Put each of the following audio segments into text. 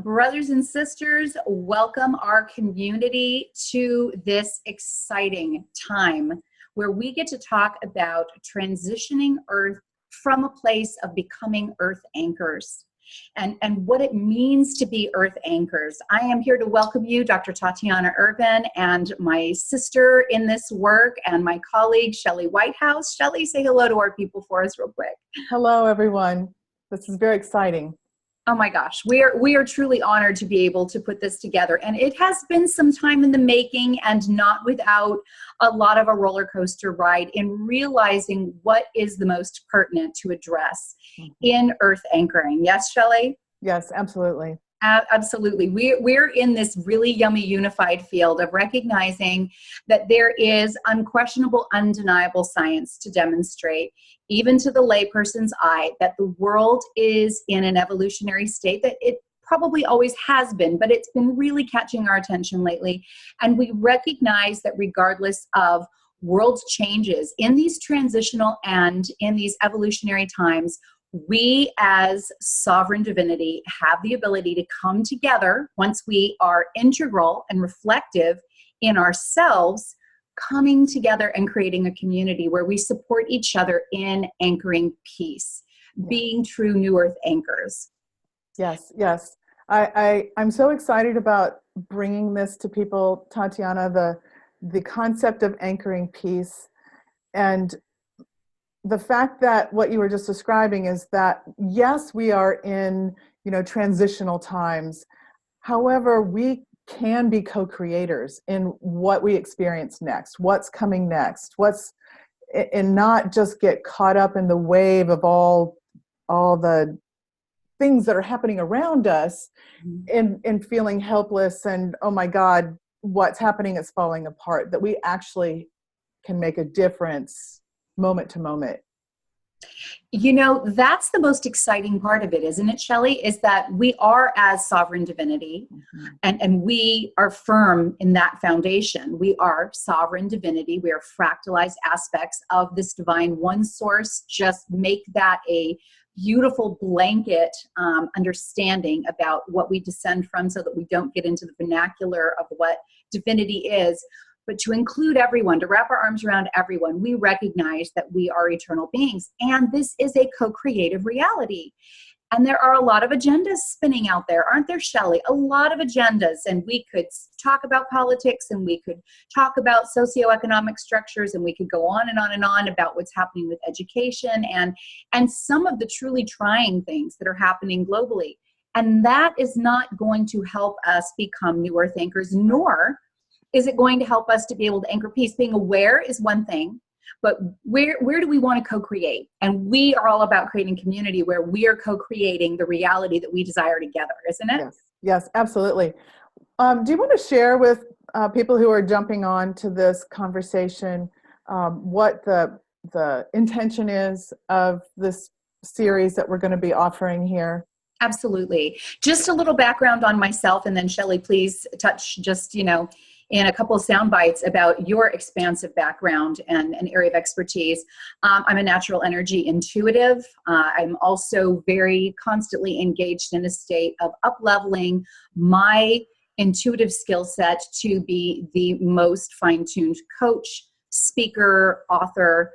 brothers and sisters, welcome our community to this exciting time where we get to talk about transitioning Earth from a place of becoming Earth anchors and what it means to be Earth anchors. I am here to welcome you, Dr. Tatiana Irvin, and my sister in this work and my colleague, Shelley Whitehouse. Shelley, say hello to our people for us real quick. Hello, everyone. This is very exciting. Oh my gosh, we are truly honored to be able to put this together. And it has been some time in the making and not without a lot of a roller coaster ride in realizing what is the most pertinent to address in Earth anchoring. Yes, Shelley? Yes, absolutely. Absolutely. We're in this really yummy unified field of recognizing that there is unquestionable, undeniable science to demonstrate, even to the layperson's eye, that the world is in an evolutionary state that it probably always has been, but it's been really catching our attention lately. And we recognize that regardless of world changes in these transitional and in these evolutionary times, we as sovereign divinity have the ability to come together once we are integral and reflective in ourselves, coming together and creating a community where we support each other in anchoring peace, being true new Earth anchors. Yes, yes. I'm so excited about bringing this to people, Tatiana, the concept of anchoring peace. And the fact that what you were just describing is that, yes, we are in, transitional times. However, we can be co-creators in what we experience next, what's coming next, and not just get caught up in the wave of all the things that are happening around us and feeling helpless and, oh my God, what's happening is falling apart, that we actually can make a difference moment to moment. That's the most exciting part of it, isn't it, Shelley? Is that we are as sovereign divinity, and we are firm in that foundation. We are sovereign divinity. We are fractalized aspects of this divine one source. Just make that a beautiful blanket understanding about what we descend from so that we don't get into the vernacular of what divinity is. But to include everyone, to wrap our arms around everyone, we recognize that we are eternal beings. And this is a co-creative reality. And there are a lot of agendas spinning out there, aren't there, Shelley? A lot of agendas. And we could talk about politics, and we could talk about socioeconomic structures, and we could go on and on and on about what's happening with education and some of the truly trying things that are happening globally. And that is not going to help us become new Earth anchors, nor is it going to help us to be able to anchor peace? Being aware is one thing, but where do we want to co-create? And we are all about creating community where we are co-creating the reality that we desire together, isn't it? Yes, absolutely. Do you want to share with people who are jumping on to this conversation what the intention is of this series that we're going to be offering here? Absolutely. Just a little background on myself, and then Shelley, please touch just, in a couple of sound bites about your expansive background and an area of expertise. I'm a natural energy intuitive. I'm also very constantly engaged in a state of up-leveling my intuitive skill set to be the most fine-tuned coach, speaker, author,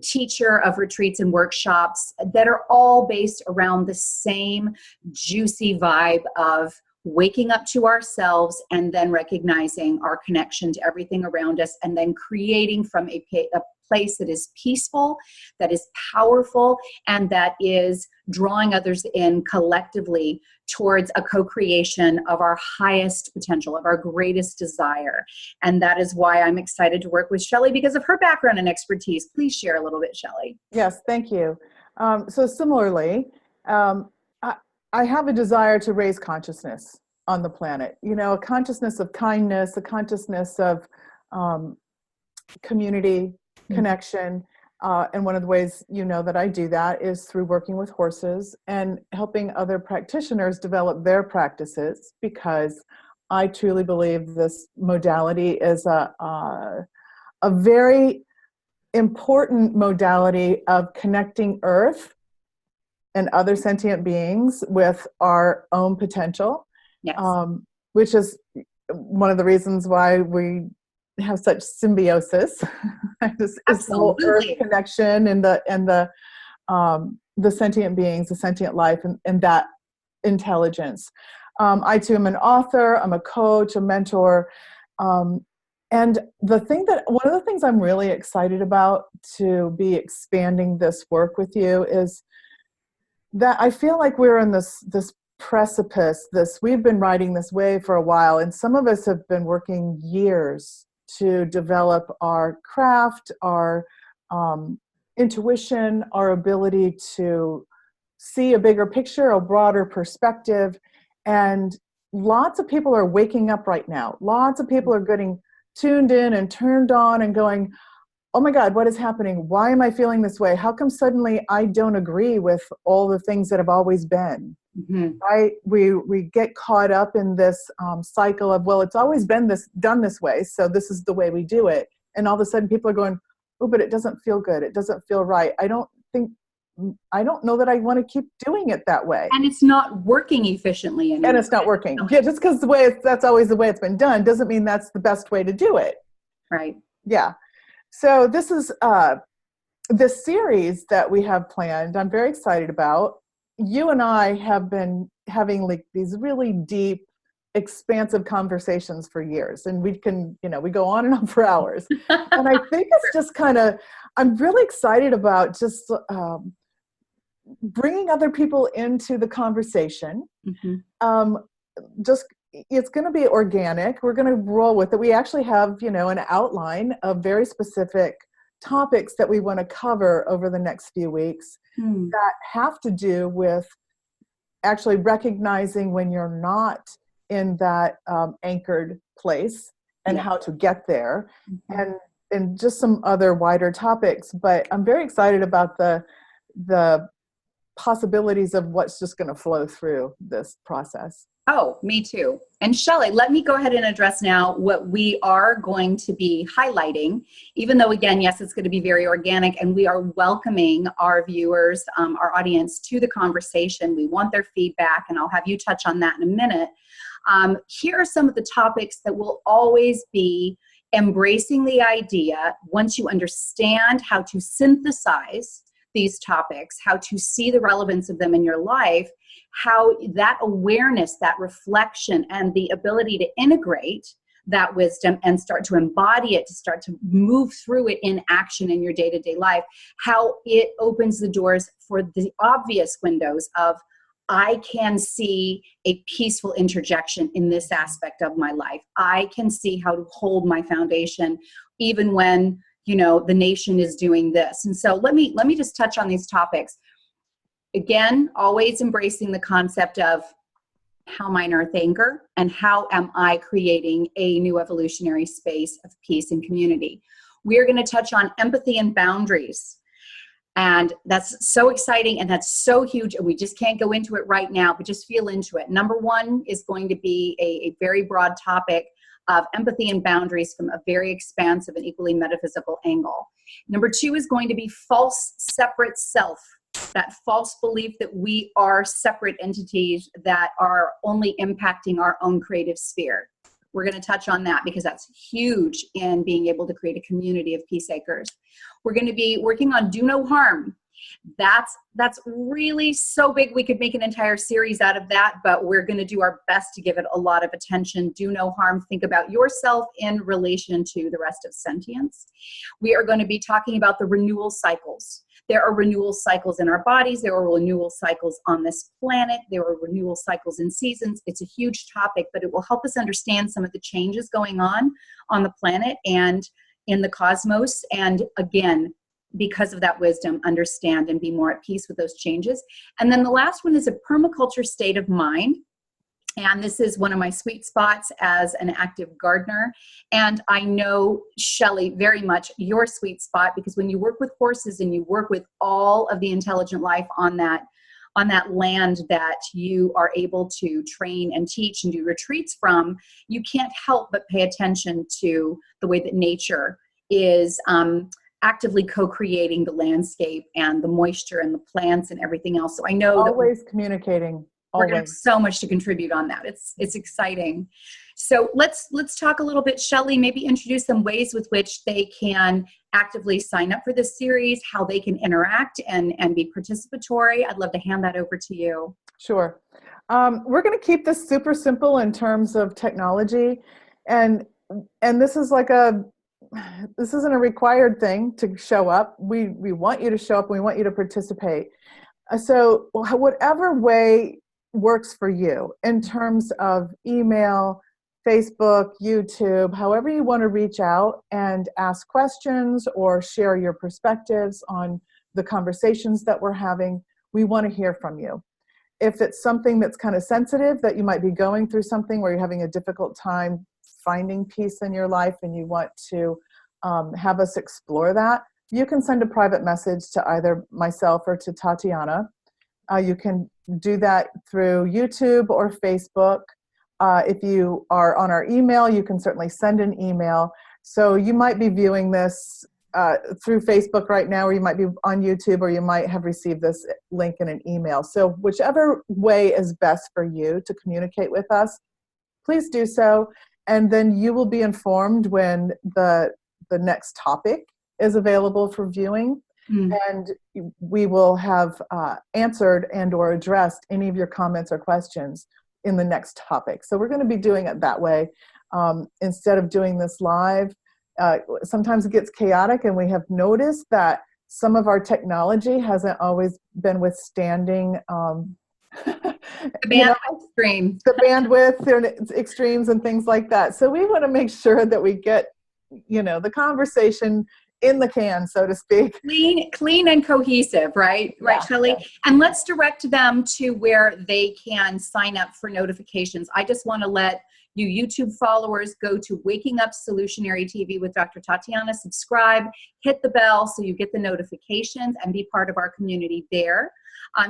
teacher of retreats and workshops that are all based around the same juicy vibe of waking up to ourselves and then recognizing our connection to everything around us, and then creating from a place that is peaceful, that is powerful, and that is drawing others in collectively towards a co-creation of our highest potential, of our greatest desire. And that is why I'm excited to work with Shelley, because of her background and expertise. Please share a little bit, Shelley. Yes, thank you. So similarly, I have a desire to raise consciousness on the planet, a consciousness of kindness, a consciousness of community, connection. And one of the ways that I do that is through working with horses and helping other practitioners develop their practices, because I truly believe this modality is a very important modality of connecting Earth and other sentient beings with our own potential, Yes. Which is one of the reasons why we have such symbiosis. Is the whole Earth connection and the sentient beings, the sentient life, and that intelligence. I too am an author. I'm a coach, a mentor. And one of the things I'm really excited about to be expanding this work with you is that I feel like we're in this precipice. We've been riding this wave for a while, and some of us have been working years to develop our craft, our intuition, our ability to see a bigger picture, a broader perspective. And lots of people are waking up right now. Lots of people are getting tuned in and turned on and going, oh my God, what is happening? Why am I feeling this way? How come suddenly I don't agree with all the things that have always been? Mm-hmm. Right? We get caught up in this cycle of, well, it's always been done this way, so this is the way we do it. And all of a sudden people are going, oh, but it doesn't feel good. It doesn't feel right. I don't know that I want to keep doing it that way. And it's not working efficiently anymore. And it's not working. Yeah, just because that's always the way it's been done doesn't mean that's the best way to do it. Right. Yeah. So this is this series that we have planned. I'm very excited about. You and I have been having like these really deep, expansive conversations for years, and we can, we go on and on for hours. And I think it's just I'm really excited about just bringing other people into the conversation. Mm-hmm. It's going to be organic. We're going to roll with it. We actually have, an outline of very specific topics that we want to cover over the next few weeks that have to do with actually recognizing when you're not in that anchored place and how to get there, and just some other wider topics. But I'm very excited about the possibilities of what's just going to flow through this process. Oh, me too. And Shelly, let me go ahead and address now what we are going to be highlighting, even though, again, yes, it's going to be very organic, and we are welcoming our viewers, our audience, to the conversation. We want their feedback, and I'll have you touch on that in a minute. Here are some of the topics that will always be embracing the idea, once you understand how to synthesize these topics, how to see the relevance of them in your life, how that awareness, that reflection, and the ability to integrate that wisdom and start to embody it, to start to move through it in action in your day-to-day life, how it opens the doors for the obvious windows of, I can see a peaceful interjection in this aspect of my life. I can see how to hold my foundation even when the nation is doing this. And so let me just touch on these topics. Again, always embracing the concept of how mine earth anchor and how am I creating a new evolutionary space of peace and community. We are going to touch on empathy and boundaries. And that's so exciting and that's so huge, and we just can't go into it right now, but just feel into it. Number one is going to be a very broad topic of empathy and boundaries from a very expansive and equally metaphysical angle. Number two is going to be false separate self, that false belief that we are separate entities that are only impacting our own creative sphere. We're going to touch on that because that's huge in being able to create a community of peacemakers. We're going to be working on do no harm. That's really so big. We could make an entire series out of that, but we're going to do our best to give it a lot of attention. Do no harm. Think about yourself in relation to the rest of sentience. We are going to be talking about the renewal cycles. There are renewal cycles in our bodies. There are renewal cycles on this planet. There are renewal cycles in seasons. It's a huge topic, but it will help us understand some of the changes going on the planet and in the cosmos. And again, because of that wisdom, understand and be more at peace with those changes. And then the last one is a permaculture state of mind. And this is one of my sweet spots as an active gardener. And I know, Shelly, very much your sweet spot, because when you work with horses and you work with all of the intelligent life on that land that you are able to train and teach and do retreats from, you can't help but pay attention to the way that nature is actively co-creating the landscape and the moisture and the plants and everything else. So I know always communicating. We're going to have so much to contribute on that. It's exciting. So let's talk a little bit, Shelly, maybe introduce some ways with which they can actively sign up for this series, how they can interact and be participatory. I'd love to hand that over to you. Sure. We're going to keep this super simple in terms of technology. And this is this isn't a required thing to show up. We want you to show up. We want you to participate. So whatever way works for you in terms of email, Facebook, YouTube, however you want to reach out and ask questions or share your perspectives on the conversations that we're having, we want to hear from you. If it's something that's kind of sensitive, that you might be going through something where you're having a difficult time finding peace in your life and you want to have us explore that, you can send a private message to either myself or to Tatiana. You can do that through YouTube or Facebook. If you are on our email, you can certainly send an email. So you might be viewing this through Facebook right now, or you might be on YouTube, or you might have received this link in an email. So whichever way is best for you to communicate with us, please do so. And then you will be informed when the next topic is available for viewing. And we will have answered and or addressed any of your comments or questions in the next topic. So we're going to be doing it that way instead of doing this live. Sometimes it gets chaotic, and we have noticed that some of our technology hasn't always been withstanding the bandwidth extremes and things like that. So we want to make sure that we get the conversation in the can, so to speak. Clean and cohesive, right? Right, Yeah, Shelly? yeah. And let's direct them to where they can sign up for notifications. I just want to let you YouTube followers go to Waking Up Solutionary TV with Dr. Tatiana, subscribe, hit the bell so you get the notifications and be part of our community there.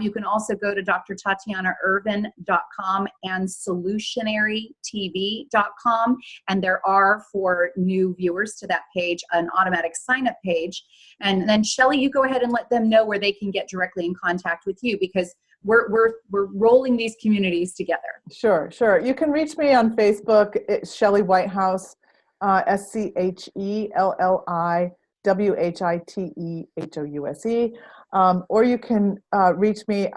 You can also go to drtatianairvin.com and solutionarytv.com. And there are, for new viewers to that page, an automatic sign-up page. And then, Shelly, you go ahead and let them know where they can get directly in contact with you, because we're rolling these communities together. Sure. You can reach me on Facebook. It's Shelly Whitehouse, SCHELLIWHITEHOUSE. Or you can reach me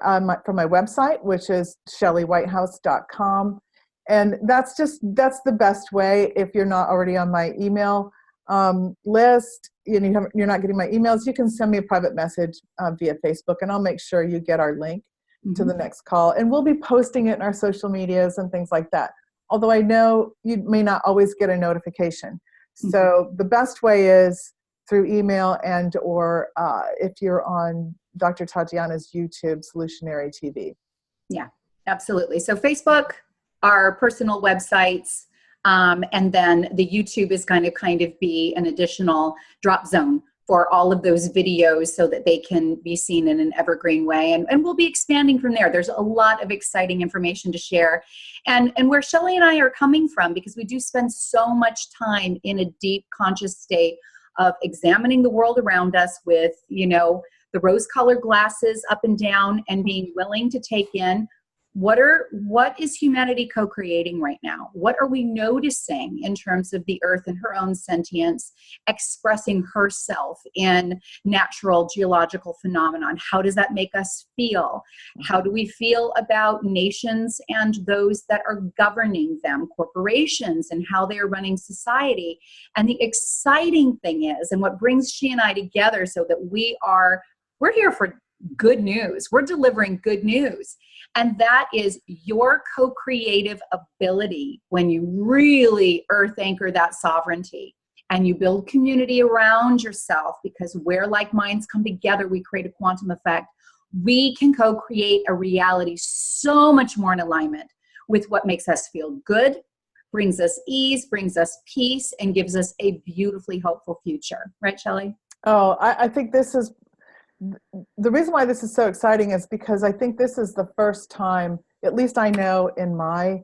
from my website, which is shellywhitehouse.com. And that's the best way. If you're not already on my email list, you're not getting my emails, you can send me a private message via Facebook, and I'll make sure you get our link to the next call. And we'll be posting it in our social medias and things like that. Although I know you may not always get a notification. So the best way is through email and or if you're on Dr. Tatiana's YouTube, Solutionary TV. Yeah, absolutely. So Facebook, our personal websites, and then the YouTube is going to kind of be an additional drop zone for all of those videos so that they can be seen in an evergreen way. And we'll be expanding from there. There's a lot of exciting information to share. And where Shelly and I are coming from, because we do spend so much time in a deep conscious state of examining the world around us with, the rose-colored glasses up and down, and being willing to take in what is humanity co-creating right now? What are we noticing in terms of the earth and her own sentience expressing herself in natural geological phenomenon? How does that make us feel? How do we feel about nations and those that are governing them, corporations, and how they are running society? And the exciting thing is, and what brings she and I together so that we're here for good news. We're delivering good news. And that is your co-creative ability when you really earth anchor that sovereignty and you build community around yourself, because where like minds come together, we create a quantum effect. We can co-create a reality so much more in alignment with what makes us feel good, brings us ease, brings us peace, and gives us a beautifully hopeful future. Right, Shelly? Oh, I think this is the reason why this is so exciting is because I think this is the first time, at least I know in my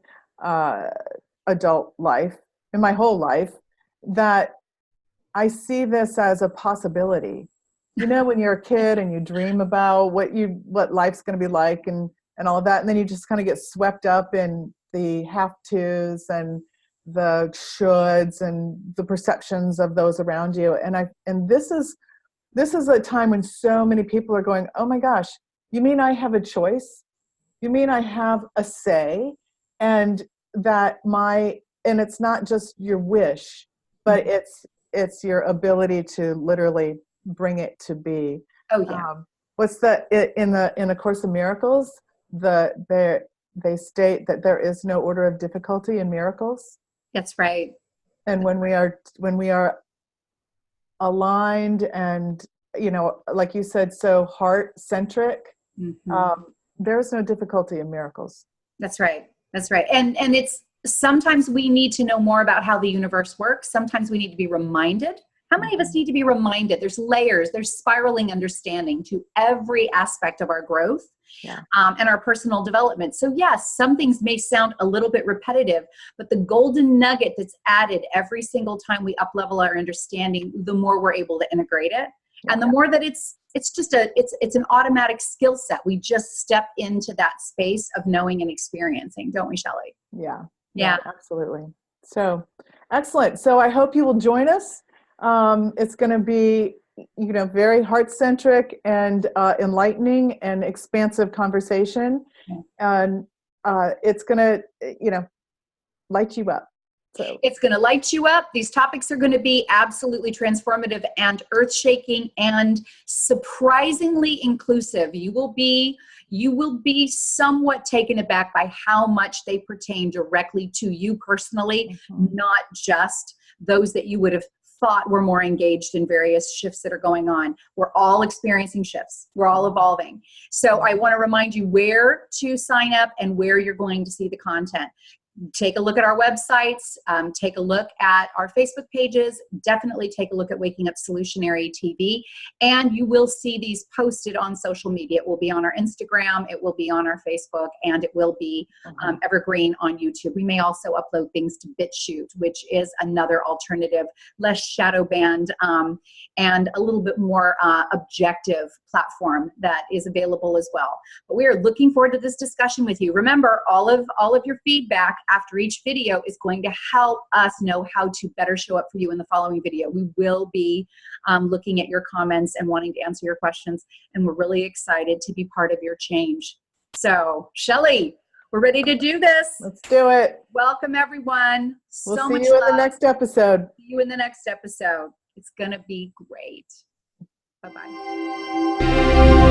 adult life, in my whole life, that I see this as a possibility. You know, when you're a kid and you dream about what life's going to be like and all of that, and then you just kind of get swept up in the have-tos and the shoulds and the perceptions of those around you. And this is a time when so many people are going, oh my gosh, you mean I have a choice? You mean I have a say? And and it's not just your wish, but it's your ability to literally bring it to be. Oh yeah. In the Course of Miracles, they state that there is no order of difficulty in miracles. That's right. And when we are aligned and, you know, like you said, so heart centric, there is no difficulty in miracles. That's right. That's right. And it's sometimes we need to know more about how the universe works. Sometimes we need to be reminded. How many of us need to be reminded? There's layers, there's spiraling understanding to every aspect of our growth and our personal development. So yes, some things may sound a little bit repetitive, but the golden nugget that's added every single time we up-level our understanding, the more we're able to integrate it. And the more that it's an automatic skill set. We just step into that space of knowing and experiencing, don't we, Shelly? Yeah, absolutely. So excellent. So I hope you will join us. It's going to be, you know, very heart-centric and enlightening and expansive conversation. And it's going to, you know, light you up. So it's going to light you up. These topics are going to be absolutely transformative and earth-shaking and surprisingly inclusive. You will be somewhat taken aback by how much they pertain directly to you personally, not just those that you would have thought were more engaged in various shifts that are going on. We're all experiencing shifts. We're all evolving. So I want to remind you where to sign up and where you're going to see the content. Take a look at our websites, take a look at our Facebook pages, definitely take a look at Waking Up Solutionary TV, and you will see these posted on social media. It will be on our Instagram, it will be on our Facebook, and it will be evergreen on YouTube. We may also upload things to BitChute, which is another alternative, less shadow banned, and a little bit more objective platform that is available as well. But we are looking forward to this discussion with you. Remember, all of your feedback after each video is going to help us know how to better show up for you in the following video. We will be looking at your comments and wanting to answer your questions, and we're really excited to be part of your change. So, Shelly, we're ready to do this. Let's do it. Welcome, everyone. We'll see you in the next episode. See you in the next episode. It's going to be great. Bye-bye.